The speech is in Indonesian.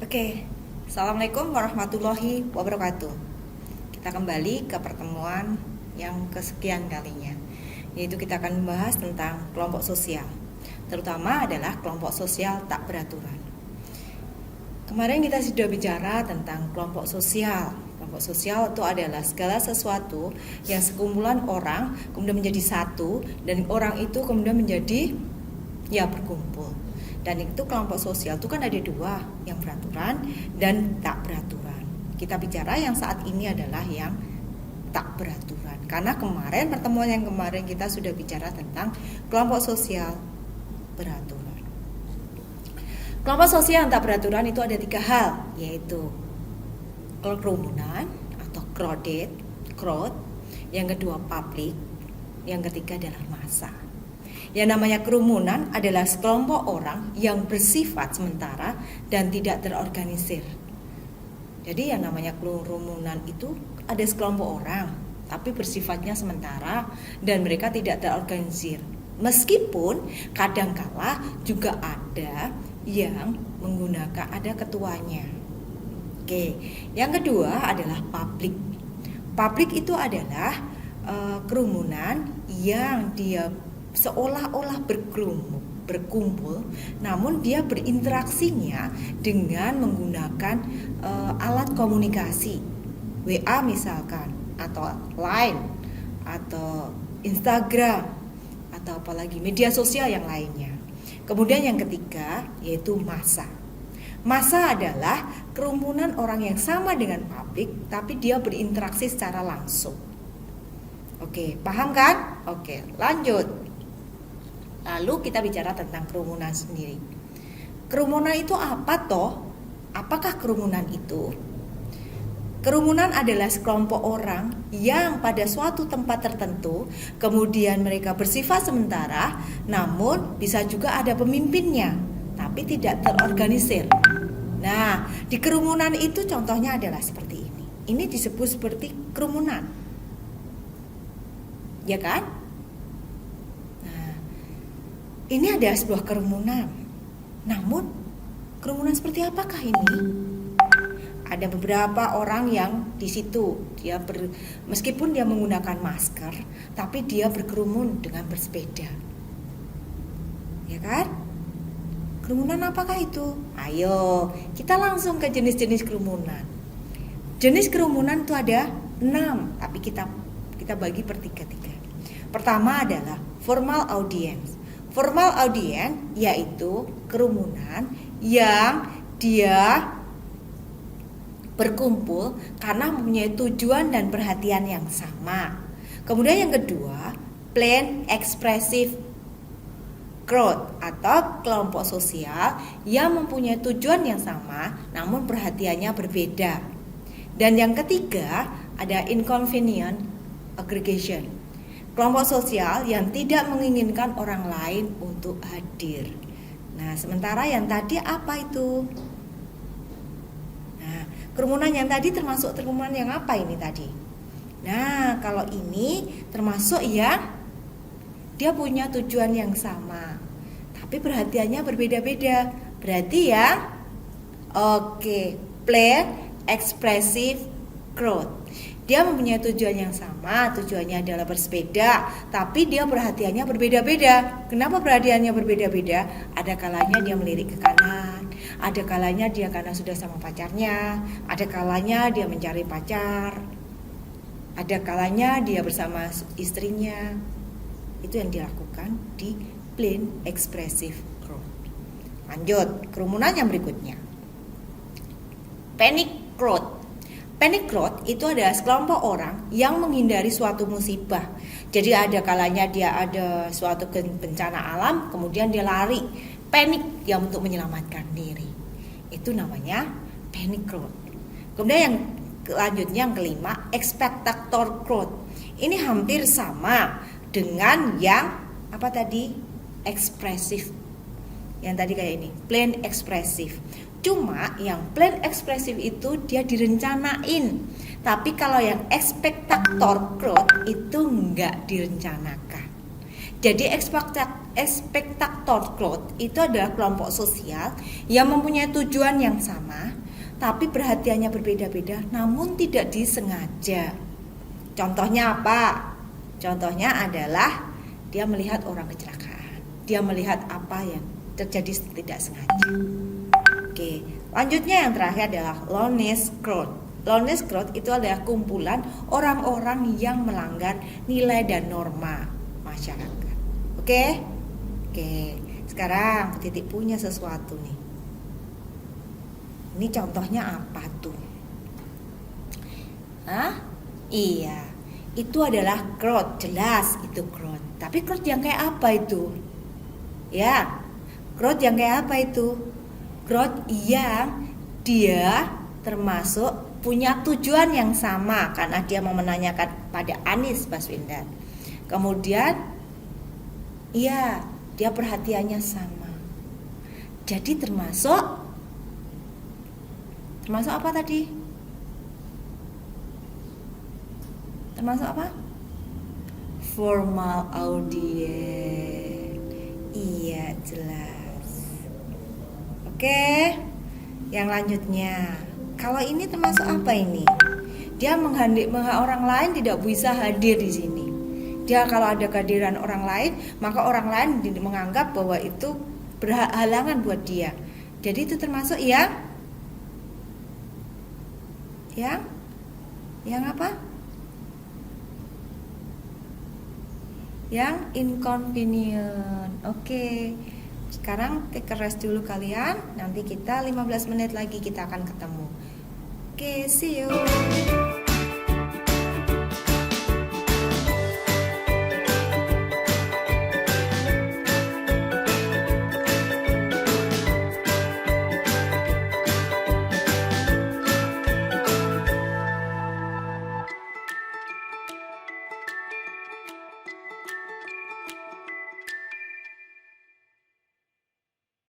Oke, Assalamualaikum warahmatullahi wabarakatuh. Kita kembali ke pertemuan yang kesekian kalinya, yaitu kita akan membahas tentang kelompok sosial, terutama adalah kelompok sosial tak beraturan. Kemarin kita sudah bicara tentang kelompok sosial. Kelompok sosial itu adalah segala sesuatu yang sekumpulan orang kemudian menjadi satu, dan orang itu kemudian menjadi berkumpul. Dan itu kelompok sosial itu kan ada dua, yang beraturan dan tak beraturan. Kita bicara yang saat ini adalah yang tak beraturan, karena pertemuan yang kemarin kita sudah bicara tentang kelompok sosial beraturan. Kelompok sosial yang tak beraturan itu ada 3 hal, yaitu kerumunan atau crowd, yang kedua public, yang ketiga adalah massa. Yang namanya kerumunan adalah sekelompok orang yang bersifat sementara dan tidak terorganisir. Jadi yang namanya kerumunan itu ada sekelompok orang, tapi bersifatnya sementara dan mereka tidak terorganisir. Meskipun kadangkala juga ada yang menggunakan, ada ketuanya. Oke, yang kedua adalah publik. Publik itu adalah kerumunan yang dia seolah-olah berkumpul, namun dia berinteraksinya dengan menggunakan alat komunikasi, WA misalkan, atau Line, atau Instagram, atau apalagi media sosial yang lainnya. Kemudian yang ketiga yaitu massa. Massa adalah kerumunan orang yang sama dengan publik, tapi dia berinteraksi secara langsung. Oke, paham kan? Oke, lanjut. Lalu kita bicara tentang kerumunan sendiri. Kerumunan itu apa toh? Apakah kerumunan itu? Kerumunan adalah sekelompok orang yang pada suatu tempat tertentu, kemudian mereka bersifat sementara, namun bisa juga ada pemimpinnya, tapi tidak terorganisir. Nah, di kerumunan itu contohnya adalah seperti ini. Ini disebut seperti kerumunan. Ya kan? Ini adalah sebuah kerumunan. Namun, kerumunan seperti apakah ini? Ada beberapa orang yang di situ, meskipun dia menggunakan masker, tapi dia berkerumun dengan bersepeda. Ya kan? Kerumunan apakah itu? Ayo, kita langsung ke jenis-jenis kerumunan. Jenis kerumunan itu ada 6, tapi kita bagi per 3. Pertama adalah formal audience. Formal audience yaitu kerumunan yang dia berkumpul karena mempunyai tujuan dan perhatian yang sama. Kemudian yang kedua, plain expressive crowd atau kelompok sosial yang mempunyai tujuan yang sama namun perhatiannya berbeda. Dan yang ketiga, ada inconvenient aggregation. Kelompok sosial yang tidak menginginkan orang lain untuk hadir. Nah, sementara yang tadi apa itu? Nah, kerumunan yang tadi termasuk kerumunan yang apa ini tadi? Nah, kalau ini termasuk yang dia punya tujuan yang sama, tapi perhatiannya berbeda-beda. Berarti ya, plain expressive crowd. Dia mempunyai tujuan yang sama, tujuannya adalah bersepeda, tapi dia perhatiannya berbeda-beda. Kenapa perhatiannya berbeda-beda? Ada kalanya dia melirik ke kanan, ada kalanya dia karena sudah sama pacarnya, ada kalanya dia mencari pacar, ada kalanya dia bersama istrinya. Itu yang dilakukan di plain expressive crowd. Lanjut, kerumunan yang berikutnya. Panic crowd. Panic crowd itu adalah sekelompok orang yang menghindari suatu musibah. Jadi ada kalanya dia ada suatu bencana alam, kemudian dia lari, panik dia untuk menyelamatkan diri. Itu namanya panic crowd. Kemudian yang selanjutnya yang kelima, spectator crowd. Ini hampir sama dengan yang apa tadi? Ekspresif. Yang tadi kayak ini, plain ekspresif. Cuma yang plain ekspresif itu dia direncanain. Tapi kalau yang spectator crowd itu enggak direncanakan. Jadi Spectator crowd itu adalah kelompok sosial yang mempunyai tujuan yang sama, tapi perhatiannya berbeda-beda, namun tidak disengaja. Contohnya apa? Contohnya adalah dia melihat orang kecelakaan, dia melihat apa yang terjadi tidak sengaja. Oke, lanjutnya yang terakhir adalah loudness crowd. Loudness crowd itu adalah kumpulan orang-orang yang melanggar nilai dan norma masyarakat. Oke, sekarang Titik punya sesuatu nih. Ini contohnya apa tuh? Iya, itu adalah crowd, jelas itu crowd. Tapi crowd yang kayak apa itu? Ya, crowd yang kayak apa itu? Crowd yang dia termasuk punya tujuan yang sama karena dia mau menanyakan pada Anies Baswedan. Kemudian, iya, dia perhatiannya sama. Jadi termasuk apa tadi? Termasuk apa? Formal audience. Iya, jelas. Oke. Yang lanjutnya. Kalau ini termasuk apa ini? Dia orang lain tidak bisa hadir di sini. Dia kalau ada kehadiran orang lain, maka orang lain menganggap bahwa itu berhalangan buat dia. Jadi itu termasuk yang apa? Yang inconvenient. Oke. Sekarang take a rest dulu kalian. Nanti kita 15 menit lagi kita akan ketemu. Oke, see you.